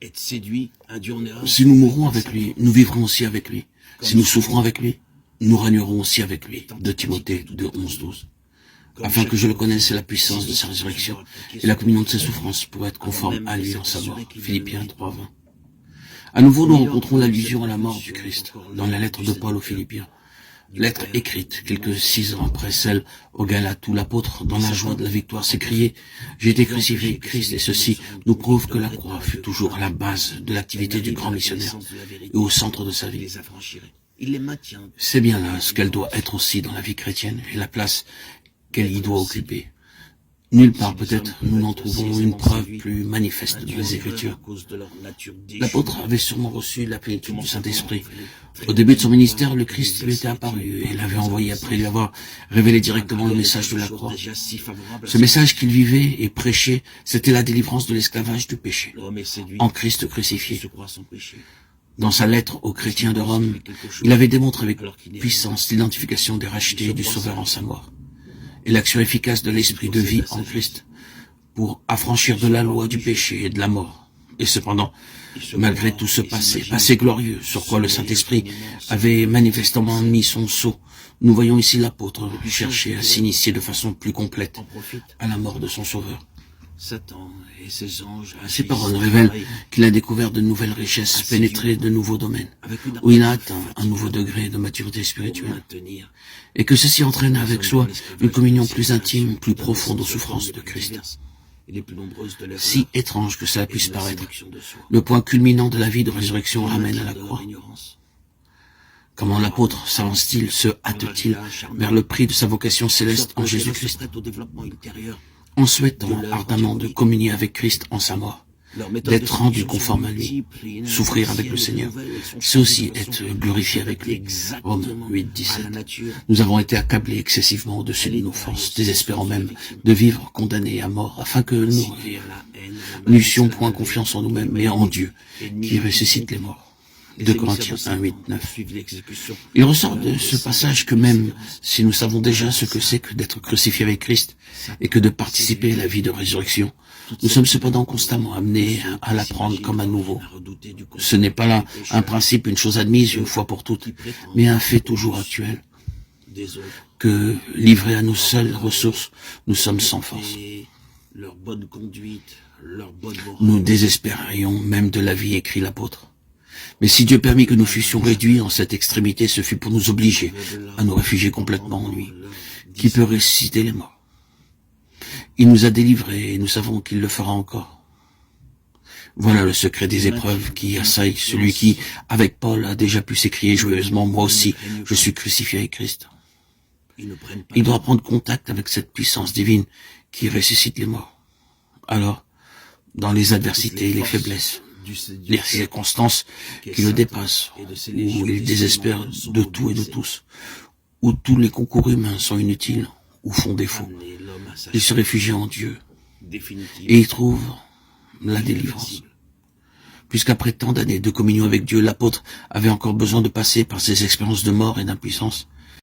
être séduit, induit en erreur. Si nous mourrons avec lui, nous vivrons aussi avec lui. Si nous souffrons avec lui, nous régnerons aussi avec lui. De Timothée 2:11-12. Afin que je le connaisse et la puissance de sa résurrection et la communion de ses souffrances pour être conforme à lui en sa mort. Philippiens 3:20. À nouveau, nous rencontrons l'allusion à la mort du Christ dans la lettre de Paul aux Philippiens. Lettre écrite quelques 6 ans après celle aux Galates où l'apôtre, dans la joie de la victoire, s'écriait « J'ai été crucifié avec Christ » et ceci nous prouve que la croix fut toujours à la base de l'activité du grand missionnaire et au centre de sa vie. C'est bien là ce qu'elle doit être aussi dans la vie chrétienne et la place qu'elle y doit occuper. Nulle part peut-être nous n'en trouvons une preuve plus manifeste dans les Écritures. L'apôtre avait sûrement reçu la plénitude du Saint-Esprit. Au début de son ministère, le Christ lui était apparu et l'avait envoyé après lui avoir révélé directement le message de la croix. Ce message qu'il vivait et prêchait, c'était la délivrance de l'esclavage du péché, en Christ crucifié. Dans sa lettre aux chrétiens de Rome, il avait démontré avec puissance l'identification des rachetés et du Sauveur en sa mort, et l'action efficace de l'esprit de vie en Christ pour affranchir de la loi du péché et de la mort. Et cependant, malgré tout ce passé glorieux sur quoi le Saint-Esprit avait manifestement mis son sceau, nous voyons ici l'apôtre chercher à s'initier de façon plus complète à la mort de son Sauveur. Ces paroles révèlent qu'il a découvert de nouvelles richesses, pénétré de nouveaux domaines, où il a atteint un nouveau degré de maturité spirituelle, et que ceci entraîne avec soi une communion plus intime, plus profonde aux souffrances de Christ. Si étrange que cela puisse paraître, le point culminant de la vie de résurrection ramène à la croix. Comment l'apôtre s'avance-t-il, se hâte-t-il vers le prix de sa vocation céleste en Jésus-Christ, en souhaitant ardemment de communier avec Christ en sa mort, d'être rendu conforme à lui, souffrir avec le Seigneur, c'est aussi être glorifié avec lui. Romains 8:17. Nous avons été accablés excessivement au-dessus de nos forces, désespérant même de vivre condamnés à mort, afin que nous n'eussions point confiance en nous-mêmes, mais en Dieu, qui ressuscite les morts. 2 Corinthiens 1:8-9. Il ressort de ce passage que même si nous savons déjà ce que c'est que d'être crucifié avec Christ et que de participer à la vie de résurrection, nous sommes cependant constamment amenés à l'apprendre comme à nouveau. Ce n'est pas là un principe, une chose admise une fois pour toutes, mais un fait toujours actuel, que, livrés à nos seules ressources, nous sommes sans force. Nous désespérions même de la vie, écrit l'apôtre. Mais si Dieu permit que nous fussions réduits en cette extrémité, ce fut pour nous obliger à nous réfugier complètement en lui, qui peut ressusciter les morts. Il nous a délivrés et nous savons qu'il le fera encore. Voilà le secret des épreuves qui assaillent celui qui, avec Paul, a déjà pu s'écrier joyeusement « Moi aussi, je suis crucifié avec Christ ». Il doit prendre contact avec cette puissance divine qui ressuscite les morts. Alors, dans les adversités et les faiblesses, les circonstances qui le dépassent, où il désespère de tout et de tous, où tous les concours humains sont inutiles ou font défaut, il se réfugie en Dieu et y trouve la délivrance. Puisqu'après tant d'années de communion avec Dieu, l'apôtre avait encore besoin de passer par ces expériences de mort et d'impuissance,